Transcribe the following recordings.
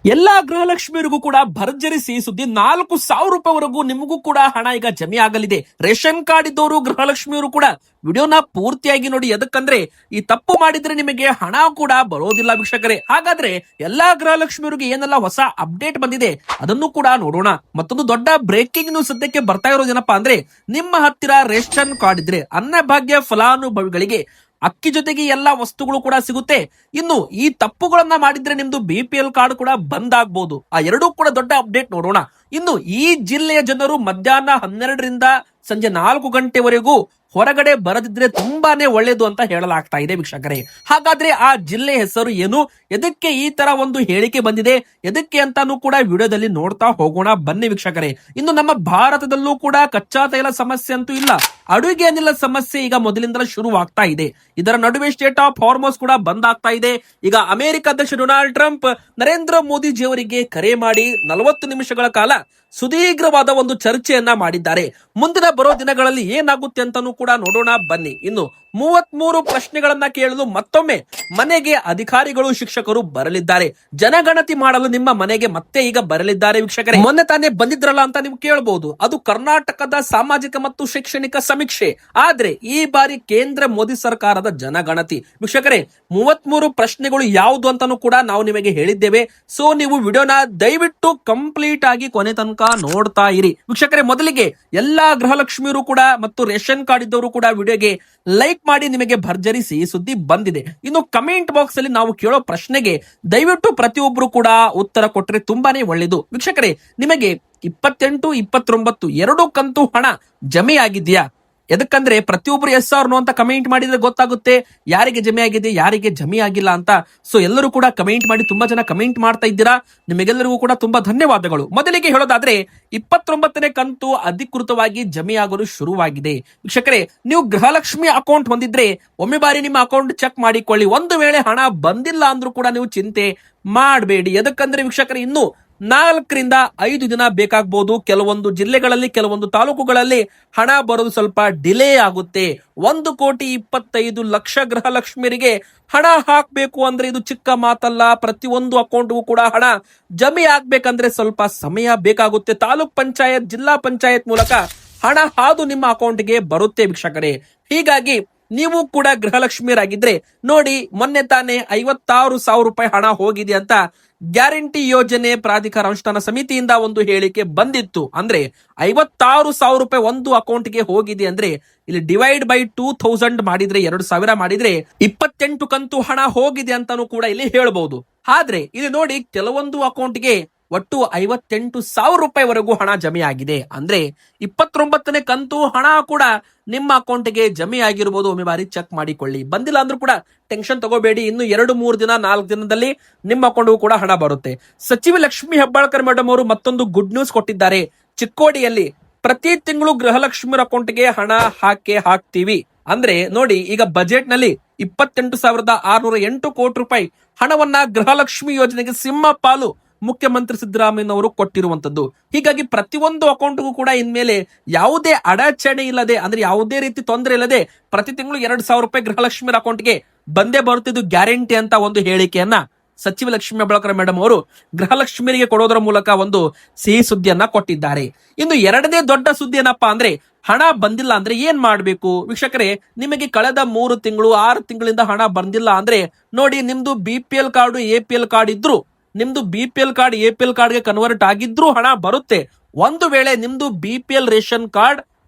ಎಲ್ಲಾ ಗೃಹಲಕ್ಷ್ಮಿಯರಿಗೂ ಕೂಡ ಭರ್ಜರಿ ಸಿಹಿ ಸುದ್ದಿ. 4,000 ರೂಪಾಯಿವರೆಗೂ ನಿಮಗೂ ಕೂಡ ಹಣ ಈಗ ಜಮೆ ಆಗಲಿದೆ. ರೇಷನ್ ಕಾರ್ಡ್ ಇದ್ದವರು ಗೃಹಲಕ್ಷ್ಮಿಯವರು ಕೂಡ ವಿಡಿಯೋನ ಪೂರ್ತಿಯಾಗಿ ನೋಡಿ. ಎದಕ್ಕಂದ್ರೆ ಈ ತಪ್ಪು ಮಾಡಿದ್ರೆ ನಿಮಗೆ ಹಣ ಕೂಡ ಬರೋದಿಲ್ಲ ವೀಕ್ಷಕರೇ. ಹಾಗಾದ್ರೆ ಎಲ್ಲಾ ಗೃಹಲಕ್ಷ್ಮಿಯವರಿಗೆ ಏನೆಲ್ಲ ಹೊಸ ಅಪ್ಡೇಟ್ ಬಂದಿದೆ ಅದನ್ನು ಕೂಡ ನೋಡೋಣ. ಮತ್ತೊಂದು ದೊಡ್ಡ ಬ್ರೇಕಿಂಗ್ ನ್ಯೂಸ್ ಸದ್ಯಕ್ಕೆ ಬರ್ತಾ ಇರೋದೇನಪ್ಪಾ ಅಂದ್ರೆ, ನಿಮ್ಮ ಹತ್ತಿರ ರೇಷನ್ ಕಾರ್ಡ್ ಇದ್ರೆ ಅನ್ನಭಾಗ್ಯ ಫಲಾನುಭವಿಗಳಿಗೆ ಅಕ್ಕಿ ಜೊತೆಗೆ ಎಲ್ಲಾ ವಸ್ತುಗಳು ಕೂಡ ಸಿಗುತ್ತೆ. ಇನ್ನು ಈ ತಪ್ಪುಗಳನ್ನ ಮಾಡಿದ್ರೆ ನಿಮ್ದು BPL ಕಾರ್ಡ್ ಕೂಡ ಬಂದ್ ಆಗ್ಬಹುದು. ಆ ಎರಡೂ ಕೂಡ ದೊಡ್ಡ ಅಪ್ಡೇಟ್ ನೋಡೋಣ. ಇನ್ನು ಈ ಜಿಲ್ಲೆಯ ಜನರು ಮಧ್ಯಾಹ್ನ 12ರಿಂದ ಸಂಜೆ 4 ಗಂಟೆವರೆಗೂ ಹೊರಗಡೆ ಬರದಿದ್ರೆ ತುಂಬಾನೇ ಒಳ್ಳೇದು ಅಂತ ಹೇಳಲಾಗ್ತಾ ಇದೆ ವೀಕ್ಷಕರೇ. ಹಾಗಾದ್ರೆ ಆ ಜಿಲ್ಲೆ ಹೆಸರು ಏನು, ಎದಕ್ಕೆ ಈ ತರ ಒಂದು ಹೇಳಿಕೆ ಬಂದಿದೆ, ಎದಕ್ಕೆ ಅಂತಾನು ಕೂಡ ವಿಡಿಯೋದಲ್ಲಿ ನೋಡ್ತಾ ಹೋಗೋಣ ಬನ್ನಿ ವೀಕ್ಷಕರೇ. ಇನ್ನು ನಮ್ಮ ಭಾರತದಲ್ಲೂ ಕೂಡ ಕಚ್ಚಾ ತೈಲ ಸಮಸ್ಯೆ ಅಂತೂ ಇಲ್ಲ, ಅಡುಗೆ ಅನಿಲ ಸಮಸ್ಯೆ ಈಗ ಮೊದಲಿಂದಲೇ ಶುರುವಾಗ್ತಾ ಇದೆ. ಇದರ ನಡುವೆ ಸ್ಟೇಟ್ ಆಫ್ ಹಾರ್ಮೋಸ್ ಕೂಡ ಬಂದ್ ಆಗ್ತಾ ಇದೆ. ಈಗ ಅಮೆರಿಕ ಅಧ್ಯಕ್ಷ ಡೊನಾಲ್ಡ್ ಟ್ರಂಪ್ ನರೇಂದ್ರ ಮೋದಿಜಿ ಅವರಿಗೆ ಕರೆ ಮಾಡಿ 40 ನಿಮಿಷಗಳ ಕಾಲ ಸುದೀರ್ಘವಾದ ಒಂದು ಚರ್ಚೆಯನ್ನ ಮಾಡಿದ್ದಾರೆ. ಮುಂದಿನ ಬರೋ ದಿನಗಳಲ್ಲಿ ಏನಾಗುತ್ತೆ ಅಂತಾನೂ ಕೂಡ ನೋಡೋಣ ಬನ್ನಿ. ಇನ್ನು 33 ಪ್ರಶ್ನೆಗಳನ್ನ ಕೇಳಲು ಮತ್ತೊಮ್ಮೆ ಮನೆಗೆ ಅಧಿಕಾರಿಗಳು ಶಿಕ್ಷಕರು ಬರಲಿದ್ದಾರೆ. ಜನಗಣತಿ ಮಾಡಲು ನಿಮ್ಮ ಮನೆಗೆ ಮತ್ತೆ ಈಗ ಬರಲಿದ್ದಾರೆ ವೀಕ್ಷಕರೇ. ಮೊನ್ನೆ ತಾನೇ ಬಂದಿದ್ರಲ್ಲ ಅಂತ ನೀವು ಕೇಳಬಹುದು, ಅದು ಕರ್ನಾಟಕದ ಸಾಮಾಜಿಕ ಮತ್ತು ಶೈಕ್ಷಣಿಕ ಸಮೀಕ್ಷೆ. ಆದ್ರೆ ಈ ಬಾರಿ ಕೇಂದ್ರ ಮೋದಿ ಸರ್ಕಾರದ ಜನಗಣತಿ ವೀಕ್ಷಕರೇ. 33 ಪ್ರಶ್ನೆಗಳು ಯಾವುದು ಅಂತಾನು ಕೂಡ ನಾವು ನಿಮಗೆ ಹೇಳಿದ್ದೇವೆ. ಸೊ ನೀವು ವಿಡಿಯೋನ ದಯವಿಟ್ಟು ಕಂಪ್ಲೀಟ್ ಆಗಿ ಕೊನೆ ತನಕ ನೋಡ್ತಾ ಇರಿ ವೀಕ್ಷಕರೇ. ಮೊದಲಿಗೆ ಎಲ್ಲಾ ಗೃಹಲಕ್ಷ್ಮಿಯರು ಕೂಡ ಮತ್ತು ರೇಷನ್ ಕಾರ್ಡ್ ಇದ್ದವರು ಕೂಡ ವಿಡಿಯೋಗೆ ಲೈಕ್ ಮಾಡಿ, ನಿಮಗೆ ಭರ್ಜರಿ ಸಿಹಿ ಸುದ್ದಿ ಬಂದಿದೆ. ಇನ್ನು ಕಮೆಂಟ್ ಬಾಕ್ಸ್ ಅಲ್ಲಿ ನಾವು ಕೇಳೋ ಪ್ರಶ್ನೆಗೆ ದಯವಿಟ್ಟು ಪ್ರತಿಯೊಬ್ಬರು ಕೂಡ ಉತ್ತರ ಕೊಟ್ಟರೆ ತುಂಬಾನೇ ಒಳ್ಳೇದು ವೀಕ್ಷಕರೇ. ನಿಮಗೆ 28, 29 ಎರಡು ಕಂತು ಹಣ ಜಮೆ ಆಗಿದೆಯಾ? ಎದಕ್ಕಂದ್ರೆ ಪ್ರತಿಯೊಬ್ಬರು ಎಸ್ ಆರ್ ನೋ ಅಂತ ಕಮೆಂಟ್ ಮಾಡಿದ್ರೆ ಗೊತ್ತಾಗುತ್ತೆ ಯಾರಿಗೆ ಜಮೆ ಆಗಿದೆ ಯಾರಿಗೆ ಜಮೆ ಆಗಿಲ್ಲ ಅಂತ. ಸೊ ಎಲ್ಲರೂ ಕೂಡ ಕಮೆಂಟ್ ಮಾಡಿ, ತುಂಬಾ ಜನ ಕಮೆಂಟ್ ಮಾಡ್ತಾ ಇದ್ದೀರಾ, ನಿಮಗೆಲ್ಲರಿಗೂ ಕೂಡ ತುಂಬಾ ಧನ್ಯವಾದಗಳು. ಮೊದಲಿಗೆ ಹೇಳೋದಾದ್ರೆ 29ನೇ ಕಂತು ಅಧಿಕೃತವಾಗಿ ಜಮೆ ಆಗಲು ಶುರುವಾಗಿದೆ ವೀಕ್ಷಕರೇ. ನೀವು ಗೃಹಲಕ್ಷ್ಮಿ ಅಕೌಂಟ್ ಹೊಂದಿದ್ರೆ ಒಮ್ಮೆ ಬಾರಿ ನಿಮ್ಮ ಅಕೌಂಟ್ ಚೆಕ್ ಮಾಡಿಕೊಳ್ಳಿ. ಒಂದು ವೇಳೆ ಹಣ ಬಂದಿಲ್ಲ ಅಂದ್ರೂ ಕೂಡ ನೀವು ಚಿಂತೆ ಮಾಡಬೇಡಿ. ಎದಕ್ಕಂದ್ರೆ ವೀಕ್ಷಕರೇ, ಇನ್ನು 4ರಿಂದ 5 ದಿನ ಬೇಕಾಗಬಹುದು. ಕೆಲವೊಂದು ಜಿಲ್ಲೆಗಳಲ್ಲಿ ಕೆಲವೊಂದು ತಾಲೂಕುಗಳಲ್ಲಿ ಹಣ ಬರೋದು ಸ್ವಲ್ಪ ಡಿಲೇ ಆಗುತ್ತೆ. 1,25,00,000 ಗೃಹಲಕ್ಷ್ಮಿಯರಿಗೆ ಹಣ ಹಾಕಬೇಕು ಅಂದ್ರೆ ಇದು ಚಿಕ್ಕ ಮಾತಲ್ಲ. ಪ್ರತಿಯೊಂದು ಅಕೌಂಟ್ಗೂ ಕೂಡ ಹಣ ಜಮೆ ಆಗ್ಬೇಕಂದ್ರೆ ಸ್ವಲ್ಪ ಸಮಯ ಬೇಕಾಗುತ್ತೆ. ತಾಲೂಕ್ ಪಂಚಾಯತ್, ಜಿಲ್ಲಾ ಪಂಚಾಯತ್ ಮೂಲಕ ಹಣ ಹಾದು ನಿಮ್ಮ ಅಕೌಂಟ್ಗೆ ಬರುತ್ತೆ ವೀಕ್ಷಕರೇ. ಹೀಗಾಗಿ ನೀವು ಕೂಡ ಗೃಹಲಕ್ಷ್ಮಿಯರಾಗಿದ್ರೆ ನೋಡಿ, ಮೊನ್ನೆ ತಾನೇ 56,000 ರೂಪಾಯಿ ಹಣ ಹೋಗಿದೆ ಅಂತ ಗ್ಯಾರಂಟಿ ಯೋಜನೆ ಪ್ರಾಧಿಕಾರ ಅನುಷ್ಠಾನ ಸಮಿತಿಯಿಂದ ಒಂದು ಹೇಳಿಕೆ ಬಂದಿತ್ತು. ಅಂದ್ರೆ 56,000 ರೂಪಾಯಿ ಒಂದು ಅಕೌಂಟ್ಗೆ ಹೋಗಿದೆ ಅಂದ್ರೆ ಇಲ್ಲಿ ಡಿವೈಡ್ ಬೈ 2000 ಮಾಡಿದ್ರೆ 2,000 ಮಾಡಿದ್ರೆ 28 ಕಂತು ಹಣ ಹೋಗಿದೆ ಅಂತಾನು ಕೂಡ ಇಲ್ಲಿ ಹೇಳ್ಬಹುದು. ಆದ್ರೆ ಇಲ್ಲಿ ನೋಡಿ, ಕೆಲವೊಂದು ಅಕೌಂಟ್ಗೆ ಒಟ್ಟು 58,000 ರೂಪಾಯಿವರೆಗೂ ಹಣ ಜಮೆ ಆಗಿದೆ. ಅಂದ್ರೆ 29ನೇ ಕಂತು ಹಣ ಕೂಡ ನಿಮ್ಮ ಅಕೌಂಟ್ಗೆ ಜಮೆ ಆಗಿರಬಹುದು. ಒಮ್ಮೆ ಬಾರಿ ಚೆಕ್ ಮಾಡಿಕೊಳ್ಳಿ. ಬಂದಿಲ್ಲ ಅಂದ್ರೂ ಕೂಡ ಟೆನ್ಷನ್ ತಗೋಬೇಡಿ. ಇನ್ನು 2-3 ದಿನ 4 ದಿನದಲ್ಲಿ ನಿಮ್ಮ ಅಕೌಂಟ್ಗೂ ಕೂಡ ಹಣ ಬರುತ್ತೆ. ಸಚಿವ ಲಕ್ಷ್ಮಿ ಹೆಬ್ಬಾಳ್ಕರ್ ಮೇಡಮ್ ಅವರು ಮತ್ತೊಂದು ಗುಡ್ ನ್ಯೂಸ್ ಕೊಟ್ಟಿದ್ದಾರೆ. ಚಿಕ್ಕೋಡಿಯಲ್ಲಿ ಪ್ರತಿ ತಿಂಗಳು ಗೃಹಲಕ್ಷ್ಮಿ ಅಕೌಂಟ್ಗೆ ಹಣ ಹಾಕ್ತೀವಿ ಅಂದ್ರೆ ನೋಡಿ, ಈಗ ಬಜೆಟ್ ನಲ್ಲಿ 28,608 ಕೋಟಿ ರೂಪಾಯಿ ಹಣವನ್ನ ಗೃಹಲಕ್ಷ್ಮಿ ಯೋಜನೆಗೆ ಸಿಂಹ ಪಾಲು ಮುಖ್ಯಮಂತ್ರಿ ಸಿದ್ದರಾಮಯ್ಯನವರು ಕೊಟ್ಟಿರುವಂತದ್ದು. ಹೀಗಾಗಿ ಪ್ರತಿಯೊಂದು ಅಕೌಂಟ್ಗೂ ಕೂಡ ಇನ್ಮೇಲೆ ಯಾವುದೇ ಅಡಚಣೆ ಇಲ್ಲದೆ, ಅಂದ್ರೆ ಯಾವುದೇ ರೀತಿ ತೊಂದರೆ ಇಲ್ಲದೆ ಪ್ರತಿ ತಿಂಗಳು 2,000 ರೂಪಾಯಿ ಗೃಹಲಕ್ಷ್ಮಿ ಅಕೌಂಟ್ಗೆ ಬಂದೇ ಬರುತ್ತಿದ್ದು ಗ್ಯಾರಂಟಿ ಅಂತ ಒಂದು ಹೇಳಿಕೆಯನ್ನ ಸಚಿವ ಲಕ್ಷ್ಮೀ ಹೆಬ್ಬಾಳ್ಕರ್ ಮೇಡಮ್ ಅವರು ಗೃಹಲಕ್ಷ್ಮಿಯರಿಗೆ ಕೊಡೋದರ ಮೂಲಕ ಒಂದು ಸಿಹಿ ಸುದ್ದಿಯನ್ನ ಕೊಟ್ಟಿದ್ದಾರೆ. ಇನ್ನು ಎರಡನೇ ದೊಡ್ಡ ಸುದ್ದಿ ಏನಪ್ಪಾ ಅಂದ್ರೆ, ಹಣ ಬಂದಿಲ್ಲ ಅಂದ್ರೆ ಏನ್ ಮಾಡ್ಬೇಕು ವೀಕ್ಷಕರೇ. ನಿಮಗೆ ಕಳೆದ 3 ತಿಂಗಳು 6 ತಿಂಗಳಿಂದ ಹಣ ಬಂದಿಲ್ಲ ಅಂದ್ರೆ ನೋಡಿ, ನಿಮ್ದು BPL ಕಾರ್ಡು APL ಕಾರ್ಡ್ ಇದ್ರು, ನಿಮ್ದು BPL ಕಾರ್ಡ್ APL ಕಾರ್ಡ್ಗೆ ಕನ್ವರ್ಟ್ ಆಗಿದ್ರು ಹಣ ಬರುತ್ತೆ. ಒಂದು ವೇಳೆ ನಿಮ್ದು BPL ರೇಷನ್ ಕಾರ್ಡ್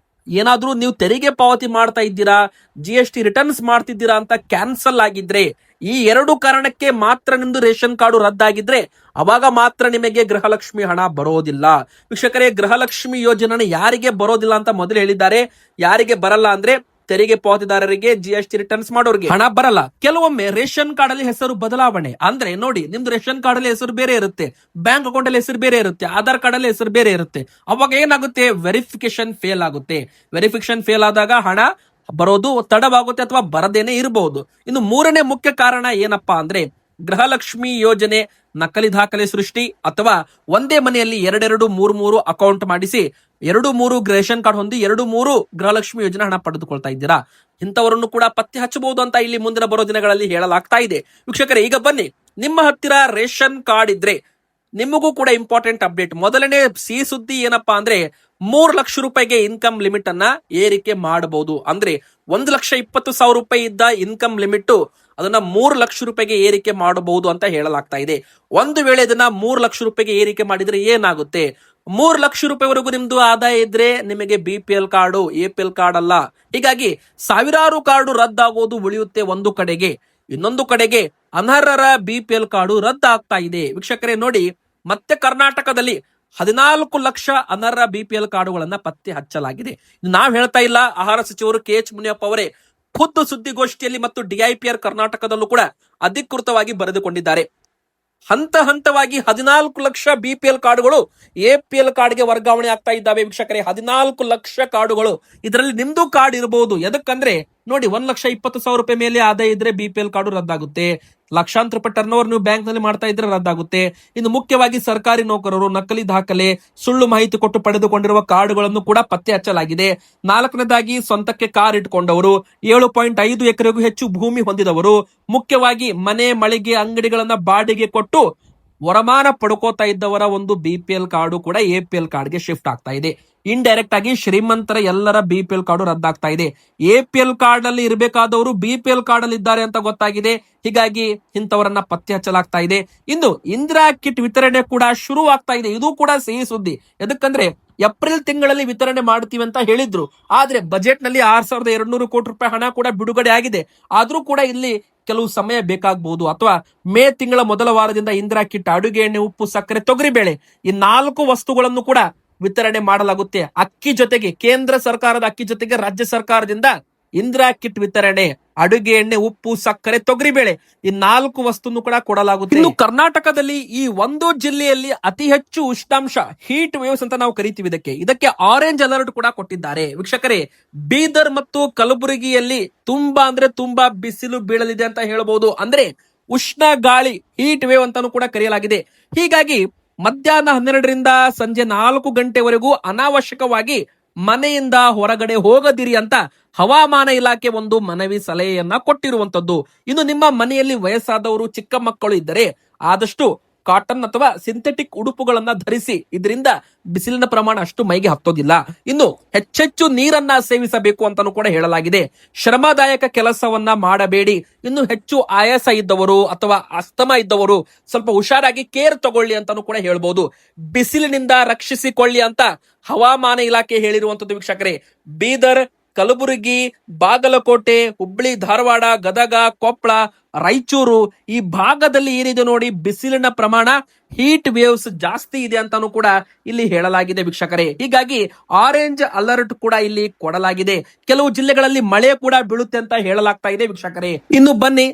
ಏನಾದ್ರೂ ನೀವು ತೆರಿಗೆ ಪಾವತಿ ಮಾಡ್ತಾ ಇದ್ದೀರಾ, GST ರಿಟರ್ನ್ಸ್ ಮಾಡ್ತಿದ್ದೀರಾ ಅಂತ ಕ್ಯಾನ್ಸಲ್ ಆಗಿದ್ರೆ, ಈ 2 ಕಾರಣಕ್ಕೆ ಮಾತ್ರ ನಿಮ್ದು ರೇಷನ್ ಕಾರ್ಡು ರದ್ದಾಗಿದ್ರೆ ಅವಾಗ ಮಾತ್ರ ನಿಮಗೆ ಗೃಹಲಕ್ಷ್ಮಿ ಹಣ ಬರೋದಿಲ್ಲ ವೀಕ್ಷಕರೇ. ಗೃಹಲಕ್ಷ್ಮಿ ಯೋಜನೆ ಯಾರಿಗೆ ಬರೋದಿಲ್ಲ ಅಂತ ಮೊದಲು ಹೇಳಿದ್ದಾರೆ. ಯಾರಿಗೆ ಬರಲ್ಲ ಅಂದ್ರೆ ತೆರಿಗೆ ಪಾವತಿದಾರರಿಗೆ, GST ರಿಟರ್ನ್ಸ್ ಮಾಡೋರಿಗೆ ಹಣ ಬರಲ್ಲ. ಕೆಲವೊಮ್ಮೆ ರೇಷನ್ ಕಾರ್ಡ್ ಅಲ್ಲಿ ಹೆಸರು ಬದಲಾವಣೆ ಅಂದ್ರೆ ನೋಡಿ, ನಿಮ್ದು ರೇಷನ್ ಕಾರ್ಡ್ ಅಲ್ಲಿ ಹೆಸರು ಬೇರೆ ಇರುತ್ತೆ, ಬ್ಯಾಂಕ್ ಅಕೌಂಟ್ ಅಲ್ಲಿ ಹೆಸರು ಬೇರೆ ಇರುತ್ತೆ, ಆಧಾರ್ ಕಾರ್ಡ್ ಅಲ್ಲಿ ಹೆಸರು ಬೇರೆ ಇರುತ್ತೆ. ಅವಾಗ ಏನಾಗುತ್ತೆ, ವೆರಿಫಿಕೇಶನ್ ಫೇಲ್ ಆಗುತ್ತೆ. ವೆರಿಫಿಕೇಶನ್ ಫೇಲ್ ಆದಾಗ ಹಣ ಬರೋದು ತಡವಾಗುತ್ತೆ ಅಥವಾ ಬರದೇನೆ ಇರಬಹುದು. ಇನ್ನು 3ನೇ ಮುಖ್ಯ ಕಾರಣ ಏನಪ್ಪಾ ಅಂದ್ರೆ, ಗೃಹಲಕ್ಷ್ಮಿ ಯೋಜನೆ ನಕಲಿ ದಾಖಲೆ ಸೃಷ್ಟಿ ಅಥವಾ ಒಂದೇ ಮನೆಯಲ್ಲಿ 2-3 ಅಕೌಂಟ್ ಮಾಡಿಸಿ 2-3 ರೇಷನ್ ಕಾರ್ಡ್ ಹೊಂದಿ 2-3 ಗೃಹಲಕ್ಷ್ಮಿ ಯೋಜನೆ ಹಣ ಪಡೆದುಕೊಳ್ತಾ ಇದ್ದೀರಾ. ಇಂಥವರನ್ನು ಕೂಡ ಪತ್ತೆ ಹಚ್ಚಬಹುದು ಅಂತ ಇಲ್ಲಿ ಮುಂದಿನ ಬರೋ ದಿನಗಳಲ್ಲಿ ಹೇಳಲಾಗ್ತಾ ಇದೆ ವೀಕ್ಷಕರೇ. ಈಗ ಬನ್ನಿ, ನಿಮ್ಮ ಹತ್ತಿರ ರೇಷನ್ ಕಾರ್ಡ್ ಇದ್ರೆ ನಿಮಗೂ ಕೂಡ ಇಂಪಾರ್ಟೆಂಟ್ ಅಪ್ಡೇಟ್. ಮೊದಲನೇ ಸಿಹಿ ಸುದ್ದಿ ಏನಪ್ಪಾ ಅಂದ್ರೆ 3 ಲಕ್ಷ ರೂಪಾಯಿಗೆ ಇನ್ಕಮ್ ಲಿಮಿಟ್ ಅನ್ನ ಏರಿಕೆ ಮಾಡಬಹುದು. ಅಂದ್ರೆ 1,20,000 ರೂಪಾಯಿ ಇದ್ದ ಇನ್ಕಮ್ ಲಿಮಿಟ್ ಅದನ್ನ 3 ಲಕ್ಷ ರೂಪಾಯಿಗೆ ಏರಿಕೆ ಮಾಡಬಹುದು ಅಂತ ಹೇಳಲಾಗ್ತಾ ಇದೆ. ಒಂದು ವೇಳೆ ಇದನ್ನ 3 ಲಕ್ಷ ರೂಪಾಯಿಗೆ ಏರಿಕೆ ಮಾಡಿದ್ರೆ ಏನಾಗುತ್ತೆ? 3 ಲಕ್ಷ ರೂಪಾಯಿವರೆಗೂ ನಿಮ್ದು ಆದಾಯ ಇದ್ರೆ ನಿಮಗೆ BPL ಕಾರ್ಡು, APL ಕಾರ್ಡ್ ಅಲ್ಲ. ಹೀಗಾಗಿ ಸಾವಿರಾರು ಕಾರ್ಡು ರದ್ದಾಗೋದು ಉಳಿಯುತ್ತೆ ಒಂದು ಕಡೆಗೆ. ಇನ್ನೊಂದು ಕಡೆಗೆ ಅನರ್ಹರ BPL ಕಾರ್ಡು ರದ್ದಾಗ್ತಾ ಇದೆ. ವೀಕ್ಷಕರೇ ನೋಡಿ, ಮತ್ತೆ ಕರ್ನಾಟಕದಲ್ಲಿ 14 ಲಕ್ಷ ಅನರ್ಹ BPL ಕಾರ್ಡುಗಳನ್ನ ಪತ್ತೆ ಹಚ್ಚಲಾಗಿದೆ. ನಾವ್ ಹೇಳ್ತಾ ಇಲ್ಲ, ಆಹಾರ ಸಚಿವರು KH ಮುನಿಯಪ್ಪ ಅವರೇ ಖುದ್ದು ಸುದ್ದಿಗೋಷ್ಠಿಯಲ್ಲಿ ಮತ್ತು DIPR ಕರ್ನಾಟಕದಲ್ಲೂ ಕೂಡ ಅಧಿಕೃತವಾಗಿ ಬರೆದುಕೊಂಡಿದ್ದಾರೆ. ಹಂತ ಹಂತವಾಗಿ 14 ಲಕ್ಷ BPL ಕಾರ್ಡುಗಳು APL ಕಾರ್ಡ್ಗೆ ವರ್ಗಾವಣೆ ಆಗ್ತಾ ಇದ್ದಾವೆ. ವೀಕ್ಷಕರೇ, 14 ಲಕ್ಷ ಕಾರ್ಡುಗಳು, ಇದರಲ್ಲಿ ನಿಮ್ದು ಕಾರ್ಡ್ ಇರಬಹುದು. ಎದಕ್ಕಂದ್ರೆ ನೋಡಿ, 1,20,000 ರೂಪಾಯಿ ಮೇಲೆ ಆದಾಯ ಇದ್ರೆ BPL ಕಾರ್ಡು ರದ್ದಾಗುತ್ತೆ. ಲಕ್ಷಾಂತರ ರೂಪಾಯಿ ಟರ್ನ್ ಓವರ್ ನೀವು ಬ್ಯಾಂಕ್ ನಲ್ಲಿ ಮಾಡ್ತಾ ಇದ್ರೆ ರದ್ದಾಗುತ್ತೆ. ಇನ್ನು ಮುಖ್ಯವಾಗಿ ಸರ್ಕಾರಿ ನೌಕರರು ನಕಲಿ ದಾಖಲೆ, ಸುಳ್ಳು ಮಾಹಿತಿ ಕೊಟ್ಟು ಪಡೆದುಕೊಂಡಿರುವ ಕಾರ್ಡುಗಳನ್ನು ಕೂಡ ಪತ್ತೆ ಹಚ್ಚಲಾಗಿದೆ. 4ನೇದಾಗಿ ಸ್ವಂತಕ್ಕೆ ಕಾರ್ ಇಟ್ಕೊಂಡವರು, 7.5 ಎಕರೆಗೂ ಹೆಚ್ಚು ಭೂಮಿ ಹೊಂದಿದವರು, ಮುಖ್ಯವಾಗಿ ಮನೆ, ಮಳಿಗೆ, ಅಂಗಡಿಗಳನ್ನ ಬಾಡಿಗೆ ಕೊಟ್ಟು ವರಮಾನ ಪಡ್ಕೋತಾ ಇದ್ದವರ ಒಂದು BPL ಕಾರ್ಡು ಕೂಡ APL ಕಾರ್ಡ್ಗೆ ಶಿಫ್ಟ್ ಆಗ್ತಾ ಇದೆ. ಇಂಡೈರೆಕ್ಟ್ ಆಗಿ ಶ್ರೀಮಂತರ ಎಲ್ಲರ BPL ಕಾರ್ಡು ರದ್ದಾಗ್ತಾ ಇದೆ. APL ಕಾರ್ಡ್ ಅಲ್ಲಿ ಇರಬೇಕಾದವರು BPL ಕಾರ್ಡ್ ಅಲ್ಲಿ ಇದ್ದಾರೆ ಅಂತ ಗೊತ್ತಾಗಿದೆ. ಹೀಗಾಗಿ ಇಂಥವರನ್ನ ಪತ್ತೆ ಹಚ್ಚಲಾಗ್ತಾ ಇದೆ. ಇನ್ನು ಇಂದಿರಾ ಕಿಟ್ ವಿತರಣೆ ಕೂಡ ಶುರು ಆಗ್ತಾ ಇದೆ. ಇದು ಕೂಡ ಸಿಹಿ ಸುದ್ದಿ. ಎದಕ್ಕಂದ್ರೆ ಏಪ್ರಿಲ್ ತಿಂಗಳಲ್ಲಿ ವಿತರಣೆ ಮಾಡ್ತೀವಿ ಅಂತ ಹೇಳಿದ್ರು. ಆದ್ರೆ ಬಜೆಟ್ ನಲ್ಲಿ 6,200 ಕೋಟಿ ರೂಪಾಯಿ ಹಣ ಕೂಡ ಬಿಡುಗಡೆ ಆಗಿದೆ. ಆದ್ರೂ ಕೂಡ ಇಲ್ಲಿ ಕೆಲವು ಸಮಯ ಬೇಕಾಗಬಹುದು, ಅಥವಾ ಮೇ ತಿಂಗಳ ಮೊದಲ ವಾರದಿಂದ ಇಂದಿರಾ ಕಿಟ್ ಅಡುಗೆ ಎಣ್ಣೆ, ಉಪ್ಪು, ಸಕ್ಕರೆ, ತೊಗರಿಬೇಳೆ ಈ 4 ವಸ್ತುಗಳನ್ನು ಕೂಡ ವಿತರಣೆ ಮಾಡಲಾಗುತ್ತೆ. ಅಕ್ಕಿ ಜೊತೆಗೆ, ಕೇಂದ್ರ ಸರ್ಕಾರದ ಅಕ್ಕಿ ಜೊತೆಗೆ ರಾಜ್ಯ ಸರ್ಕಾರದಿಂದ ಇಂದಿರಾ ಕಿಟ್ ವಿತರಣೆ, ಅಡುಗೆ ಎಣ್ಣೆ, ಉಪ್ಪು, ಸಕ್ಕರೆ, ತೊಗರಿಬೇಳೆ ಈ 4 ವಸ್ತುನು ಕೂಡ ಕೊಡಲಾಗುತ್ತೆ. ಇನ್ನು ಕರ್ನಾಟಕದಲ್ಲಿ ಈ ಒಂದು ಜಿಲ್ಲೆಯಲ್ಲಿ ಅತಿ ಹೆಚ್ಚು ಉಷ್ಣಾಂಶ, ಹೀಟ್ ವೇವ್ಸ್ ಅಂತ ನಾವು ಕರಿತೀವಿ ಇದಕ್ಕೆ ಆರೆಂಜ್ ಅಲರ್ಟ್ ಕೂಡ ಕೊಟ್ಟಿದ್ದಾರೆ. ವೀಕ್ಷಕರೇ, ಬೀದರ್ ಮತ್ತು ಕಲಬುರಗಿಯಲ್ಲಿ ತುಂಬಾ ಅಂದ್ರೆ ತುಂಬಾ ಬಿಸಿಲು ಬೀಳಲಿದೆ ಅಂತ ಹೇಳಬಹುದು. ಅಂದ್ರೆ ಉಷ್ಣ ಗಾಳಿ, ಹೀಟ್ ವೇವ್ ಅಂತಾನು ಕೂಡ ಕರೆಯಲಾಗಿದೆ. ಹೀಗಾಗಿ ಮಧ್ಯಾಹ್ನ 12ರಿಂದ ಸಂಜೆ 4 ಗಂಟೆವರೆಗೂ ಅನಾವಶ್ಯಕವಾಗಿ ಮನೆಯಿಂದ ಹೊರಗಡೆ ಹೋಗದಿರಿ ಅಂತ ಹವಾಮಾನ ಇಲಾಖೆ ಒಂದು ಮನವಿ ಸಲಹೆಯನ್ನ ಕೊಟ್ಟಿರುವಂತದ್ದು. ಇನ್ನು ನಿಮ್ಮ ಮನೆಯಲ್ಲಿ ವಯಸ್ಸಾದವರು, ಚಿಕ್ಕ ಮಕ್ಕಳು ಇದ್ದರೆ ಆದಷ್ಟು ಕಾಟನ್ ಅಥವಾ ಸಿಂಥೆಟಿಕ್ ಉಡುಪುಗಳನ್ನ ಧರಿಸಿ. ಇದರಿಂದ ಬಿಸಿಲಿನ ಪ್ರಮಾಣ ಅಷ್ಟು ಮೈಗೆ ಹತ್ತೋದಿಲ್ಲ. ಇನ್ನು ಹೆಚ್ಚೆಚ್ಚು ನೀರನ್ನ ಸೇವಿಸಬೇಕು ಅಂತಾನು ಕೂಡ ಹೇಳಲಾಗಿದೆ. ಶ್ರಮದಾಯಕ ಕೆಲಸವನ್ನ ಮಾಡಬೇಡಿ. ಇನ್ನು ಹೆಚ್ಚು ಆಯಾಸ ಇದ್ದವರು ಅಥವಾ ಅಸ್ತಮ ಇದ್ದವರು ಸ್ವಲ್ಪ ಹುಷಾರಾಗಿ ಕೇರ್ ತಗೊಳ್ಳಿ ಅಂತಾನು ಕೂಡ ಹೇಳ್ಬಹುದು. ಬಿಸಿಲಿನಿಂದ ರಕ್ಷಿಸಿಕೊಳ್ಳಿ ಅಂತ ಹವಾಮಾನ ಇಲಾಖೆ ಹೇಳಿರುವಂತದ್ದು. ವೀಕ್ಷಕರೇ, ಬೀದರ್, ಕಲಬುರಗಿ, ಬಾಗಲಕೋಟೆ, ಹುಬ್ಬಳ್ಳಿ, ಧಾರವಾಡ, ಗದಗ, ಕೊಪ್ಪಳ, ರಾಯಚೂರು ಈ ಭಾಗದಲ್ಲಿ ಏನಿದೆ ನೋಡಿ, ಬಿಸಿಲಿನ ಪ್ರಮಾಣ, ಹೀಟ್ ವೇವ್ಸ್ ಜಾಸ್ತಿ ಇದೆ ಅಂತಾನು ಕೂಡ ಇಲ್ಲಿ ಹೇಳಲಾಗಿದೆ ವೀಕ್ಷಕರೇ. ಹೀಗಾಗಿ ಆರೆಂಜ್ ಅಲರ್ಟ್ ಕೂಡ ಇಲ್ಲಿ ಕೊಡಲಾಗಿದೆ. ಕೆಲವು ಜಿಲ್ಲೆಗಳಲ್ಲಿ ಮಳೆ ಕೂಡ ಬೀಳುತ್ತೆ ಅಂತ ಹೇಳಲಾಗ್ತಾ ಇದೆ ವೀಕ್ಷಕರೇ. ಇನ್ನು ಬನ್ನಿ,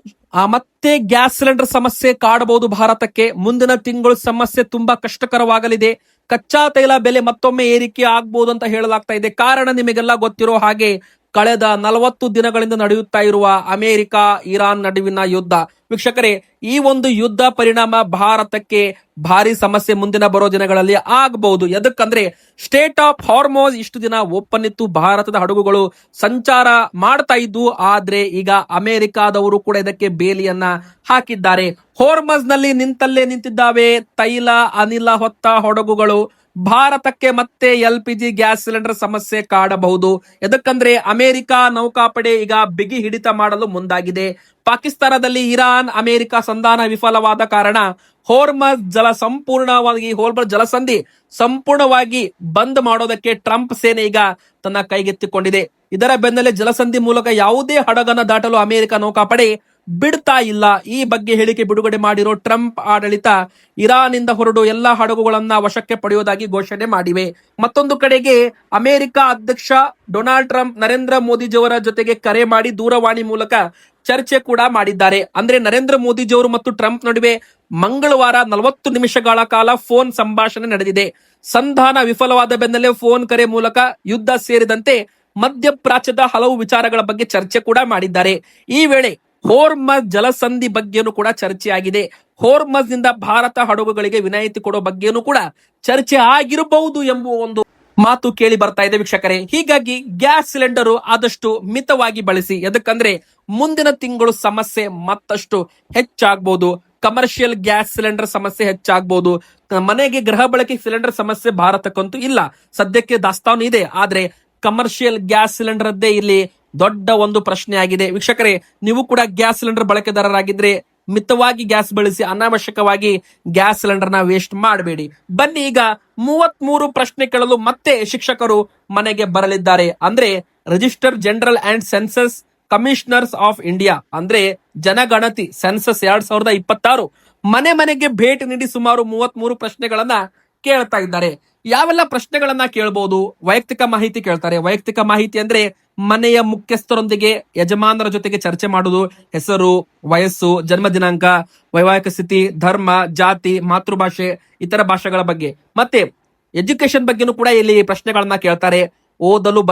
ಮತ್ತೆ ಗ್ಯಾಸ್ ಸಿಲಿಂಡರ್ ಸಮಸ್ಯೆ ಕಾಡಬಹುದು ಭಾರತಕ್ಕೆ. ಮುಂದಿನ ತಿಂಗಳು ಸಮಸ್ಯೆ ತುಂಬಾ ಕಷ್ಟಕರವಾಗಲಿದೆ. ಕಚ್ಚಾ ತೈಲ ಬೆಲೆ ಮತ್ತೊಮ್ಮೆ ಏರಿಕೆ ಆಗ್ಬಹುದು ಅಂತ ಹೇಳಲಾಗ್ತಾ ಇದೆ. ಕಾರಣ ನಿಮಗೆಲ್ಲ ಗೊತ್ತಿರೋ ಹಾಗೆ ಕಳೆದ 40 ದಿನಗಳಿಂದ ನಡೆಯುತ್ತಾ ಇರುವ ಅಮೆರಿಕ ಇರಾನ್ ನಡುವಿನ ಯುದ್ಧ. ವೀಕ್ಷಕರೇ, ಈ ಒಂದು ಯುದ್ಧ ಪರಿಣಾಮ ಭಾರತಕ್ಕೆ ಭಾರಿ ಸಮಸ್ಯೆ ಮುಂದಿನ ಬರೋ ದಿನಗಳಲ್ಲಿ ಆಗಬಹುದು. ಎದಕ್ಕಂದ್ರೆ ಸ್ಟೇಟ್ ಆಫ್ ಹಾರ್ಮೋಸ್ ಇಷ್ಟು ದಿನ ಓಪನ್ ಇತ್ತು, ಭಾರತದ ಹಡಗುಗಳು ಸಂಚಾರ ಮಾಡ್ತಾ ಇದ್ದು. ಆದ್ರೆ ಈಗ ಅಮೆರಿಕಾದವರು ಕೂಡ ಇದಕ್ಕೆ ಬೇಲಿಯನ್ನ ಹಾಕಿದ್ದಾರೆ. ಹಾರ್ಮಸ್ ನಲ್ಲಿ ನಿಂತಲ್ಲೇ ನಿಂತಿದ್ದಾವೆ ತೈಲ, ಅನಿಲ ಹೊತ್ತ ಹಡಗುಗಳು. ಭಾರತಕ್ಕೆ ಮತ್ತೆ LPG ಗ್ಯಾಸ್ ಸಿಲಿಂಡರ್ ಸಮಸ್ಯೆ ಕಾಡಬಹುದು. ಎದಕ್ಕಂದ್ರೆ ಅಮೆರಿಕ ನೌಕಾಪಡೆ ಈಗ ಬಿಗಿ ಹಿಡಿತ ಮಾಡಲು ಮುಂದಾಗಿದೆ. ಪಾಕಿಸ್ತಾನದಲ್ಲಿ ಇರಾನ್ ಅಮೆರಿಕ ಸಂಧಾನ ವಿಫಲವಾದ ಕಾರಣ ಹೋರ್ಮಜ್ ಜಲಸಂಧಿ ಸಂಪೂರ್ಣವಾಗಿ ಬಂದ್ ಮಾಡೋದಕ್ಕೆ ಟ್ರಂಪ್ ಸೇನೆ ಈಗ ತನ್ನ ಕೈಗೆತ್ತಿಕೊಂಡಿದೆ. ಇದರ ಬೆನ್ನಲ್ಲೇ ಜಲಸಂಧಿ ಮೂಲಕ ಯಾವುದೇ ಹಡಗನ್ನ ದಾಟಲು ಅಮೆರಿಕ ನೌಕಾಪಡೆ ಬಿಡ್ತಾ ಇಲ್ಲ. ಈ ಬಗ್ಗೆ ಹೇಳಿಕೆ ಬಿಡುಗಡೆ ಮಾಡಿರೋ ಟ್ರಂಪ್ ಆಡಳಿತ ಇರಾನ್ ಇಂದ ಹೊರಡು ಎಲ್ಲಾ ಹಡಗುಗಳನ್ನ ವಶಕ್ಕೆ ಪಡೆಯುವುದಾಗಿ ಘೋಷಣೆ ಮಾಡಿವೆ. ಮತ್ತೊಂದು ಕಡೆಗೆ ಅಮೆರಿಕ ಅಧ್ಯಕ್ಷ ಡೊನಾಲ್ಡ್ ಟ್ರಂಪ್ ನರೇಂದ್ರ ಮೋದಿಜಿಯವರ ಜೊತೆಗೆ ಕರೆ ಮಾಡಿ ದೂರವಾಣಿ ಮೂಲಕ ಚರ್ಚೆ ಕೂಡ ಮಾಡಿದ್ದಾರೆ. ಅಂದ್ರೆ ನರೇಂದ್ರ ಮೋದಿಜಿಯವರು ಮತ್ತು ಟ್ರಂಪ್ ನಡುವೆ ಮಂಗಳವಾರ 40 ನಿಮಿಷಗಳ ಕಾಲ ಫೋನ್ ಸಂಭಾಷಣೆ ನಡೆದಿದೆ. ಸಂಧಾನ ವಿಫಲವಾದ ಬೆನ್ನಲ್ಲೇ ಫೋನ್ ಕರೆ ಮೂಲಕ ಯುದ್ಧ ಸೇರಿದಂತೆ ಮಧ್ಯಪ್ರಾಚ್ಯದ ಹಲವು ವಿಚಾರಗಳ ಬಗ್ಗೆ ಚರ್ಚೆ ಕೂಡ ಮಾಡಿದ್ದಾರೆ. ಈ ವೇಳೆ ಹೋರ್ಮಜ್ ಜಲಸಂಧಿ ಬಗ್ಗೆನೂ ಕೂಡ ಚರ್ಚೆಯಾಗಿದೆ. ಹೋರ್ಮಜ್ ನಿಂದ ಭಾರತ ಹಡಗುಗಳಿಗೆ ವಿನಾಯಿತಿ ಕೊಡೋ ಬಗ್ಗೆನೂ ಕೂಡ ಚರ್ಚೆ ಆಗಿರಬಹುದು ಎಂಬುವ ಒಂದು ಮಾತು ಕೇಳಿ ಬರ್ತಾ ಇದೆ ವೀಕ್ಷಕರೇ. ಹೀಗಾಗಿ ಗ್ಯಾಸ್ ಸಿಲಿಂಡರ್ ಆದಷ್ಟು ಮಿತವಾಗಿ ಬಳಸಿ. ಎದಕ್ಕಂದ್ರೆ ಮುಂದಿನ ತಿಂಗಳು ಸಮಸ್ಯೆ ಮತ್ತಷ್ಟು ಹೆಚ್ಚಾಗಬಹುದು. ಕಮರ್ಷಿಯಲ್ ಗ್ಯಾಸ್ ಸಿಲಿಂಡರ್ ಸಮಸ್ಯೆ ಹೆಚ್ಚಾಗಬಹುದು. ಮನೆಗೆ ಗೃಹ ಬಳಕೆ ಸಿಲಿಂಡರ್ ಸಮಸ್ಯೆ ಭಾರತಕ್ಕಂತೂ ಇಲ್ಲ, ಸದ್ಯಕ್ಕೆ ದಾಸ್ತಾನು ಇದೆ. ಆದ್ರೆ ಕಮರ್ಷಿಯಲ್ ಗ್ಯಾಸ್ ಸಿಲಿಂಡರ್ ಅದ್ದೇ ಇಲ್ಲಿ ದೊಡ್ಡ ಒಂದು ಪ್ರಶ್ನೆ ಆಗಿದೆ. ವೀಕ್ಷಕರೇ, ನೀವು ಕೂಡ ಗ್ಯಾಸ್ ಸಿಲಿಂಡರ್ ಬಳಕೆದಾರರಾಗಿದ್ರೆ ಮಿತವಾಗಿ ಗ್ಯಾಸ್ ಬಳಸಿ, ಅನಾವಶ್ಯಕವಾಗಿ ಗ್ಯಾಸ್ ಸಿಲಿಂಡರ್ ನ ವೇಸ್ಟ್ ಮಾಡಬೇಡಿ. ಬನ್ನಿ ಈಗ 33 ಪ್ರಶ್ನೆ ಕೇಳಲು ಮತ್ತೆ ಶಿಕ್ಷಕರು ಮನೆಗೆ ಬರಲಿದ್ದಾರೆ. ಅಂದ್ರೆ register general and census commissioners of India ಅಂದ್ರೆ ಜನಗಣತಿ ಸೆನ್ಸಸ್ 2026 ಮನೆ ಮನೆಗೆ ಭೇಟಿ ನೀಡಿ ಸುಮಾರು 33 ಪ್ರಶ್ನೆಗಳನ್ನ ಕೇಳ್ತಾ ಇದ್ದಾರೆ. ಯಾವೆಲ್ಲ ಪ್ರಶ್ನೆಗಳನ್ನ ಕೇಳಬಹುದು? ವೈಯಕ್ತಿಕ ಮಾಹಿತಿ ಕೇಳ್ತಾರೆ. ವೈಯಕ್ತಿಕ ಮಾಹಿತಿ ಅಂದ್ರೆ ಮನೆಯ ಮುಖ್ಯಸ್ಥರೊಂದಿಗೆ ಯಜಮಾನರ ಜೊತೆಗೆ ಚರ್ಚೆ ಮಾಡುವುದು, ಹೆಸರು, ವಯಸ್ಸು, ಜನ್ಮ ದಿನಾಂಕ, ವೈವಾಹಿಕ ಸ್ಥಿತಿ, ಧರ್ಮ, ಜಾತಿ, ಮಾತೃಭಾಷೆ, ಇತರ ಭಾಷೆಗಳ ಬಗ್ಗೆ. ಮತ್ತೆ ಎಜುಕೇಶನ್ ಬಗ್ಗೆನೂ ಕೂಡ ಇಲ್ಲಿ ಪ್ರಶ್ನೆಗಳನ್ನ ಕೇಳ್ತಾರೆ. ಓದಲು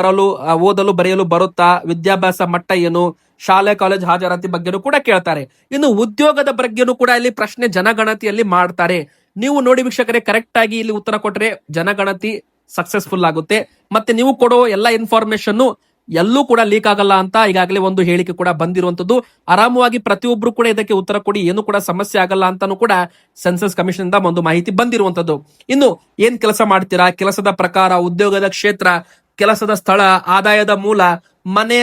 ಬರೆಯಲು ಬರುತ್ತಾ, ವಿದ್ಯಾಭ್ಯಾಸ ಮಟ್ಟ ಏನು, ಶಾಲೆ ಕಾಲೇಜ್ ಹಾಜರಾತಿ ಬಗ್ಗೆನೂ ಕೂಡ ಕೇಳ್ತಾರೆ. ಇನ್ನು ಉದ್ಯೋಗದ ಬಗ್ಗೆನೂ ಕೂಡ ಇಲ್ಲಿ ಪ್ರಶ್ನೆ ಜನಗಣತಿಯಲ್ಲಿ ಮಾಡ್ತಾರೆ. ನೀವು ನೋಡಿ ವೀಕ್ಷಕರೇ, ಕರೆಕ್ಟ್ ಆಗಿ ಇಲ್ಲಿ ಉತ್ತರ ಕೊಟ್ರೆ ಜನಗಣತಿ ಸಕ್ಸಸ್ಫುಲ್ ಆಗುತ್ತೆ. ಮತ್ತೆ ನೀವು ಕೊಡೋ ಎಲ್ಲಾ ಇನ್ಫಾರ್ಮೇಶನ್ ಎಲ್ಲೂ ಕೂಡ ಲೀಕ್ ಆಗಲ್ಲ ಅಂತ ಈಗಾಗಲೇ ಒಂದು ಹೇಳಿಕೆ ಕೂಡ ಬಂದಿರುವಂತದ್ದು. ಆರಾಮವಾಗಿ ಪ್ರತಿಯೊಬ್ರು ಕೂಡ ಇದಕ್ಕೆ ಉತ್ತರ ಕೊಡಿ, ಏನು ಕೂಡ ಸಮಸ್ಯೆ ಆಗಲ್ಲ ಅಂತಾನು ಕೂಡ ಸೆನ್ಸಸ್ ಕಮಿಷನ್ ಇಂದ ಒಂದು ಮಾಹಿತಿ ಬಂದಿರುವಂತದ್ದು. ಇನ್ನು ಏನ್ ಕೆಲಸ ಮಾಡ್ತೀರಾ, ಕೆಲಸದ ಪ್ರಕಾರ, ಉದ್ಯೋಗದ ಕ್ಷೇತ್ರ, ಕೆಲಸದ ಸ್ಥಳ, ಆದಾಯದ ಮೂಲ, ಮನೆ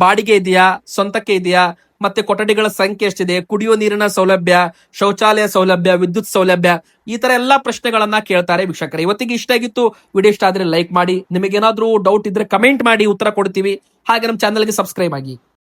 ಬಾಡಿಗೆ ಇದೆಯಾ, ಸ್ವಂತಕ್ಕೆ ಇದೆಯಾ, ಮತ್ತೆ ಕೊಠಡಿಗಳ ಸಂಖ್ಯೆ ಎಷ್ಟಿದೆ, ಕುಡಿಯುವ ನೀರಿನ ಸೌಲಭ್ಯ, ಶೌಚಾಲಯ ಸೌಲಭ್ಯ, ವಿದ್ಯುತ್ ಸೌಲಭ್ಯ, ಈ ತರ ಎಲ್ಲಾ ಪ್ರಶ್ನೆಗಳನ್ನ ಕೇಳ್ತಾರೆ. ವೀಕ್ಷಕರೇ, ಇವತ್ತಿಗೆ ಇಷ್ಟ ಆಗಿತ್ತು, ವಿಡಿಯೋ ಇಷ್ಟ ಆದ್ರೆ ಲೈಕ್ ಮಾಡಿ. ನಿಮಗೇನಾದ್ರೂ ಡೌಟ್ ಇದ್ರೆ ಕಮೆಂಟ್ ಮಾಡಿ, ಉತ್ತರ ಕೊಡ್ತೀವಿ. ಹಾಗೆ ನಮ್ಮ ಚಾನಲ್ಗೆ ಸಬ್ಸ್ಕ್ರೈಬ್ ಆಗಿ.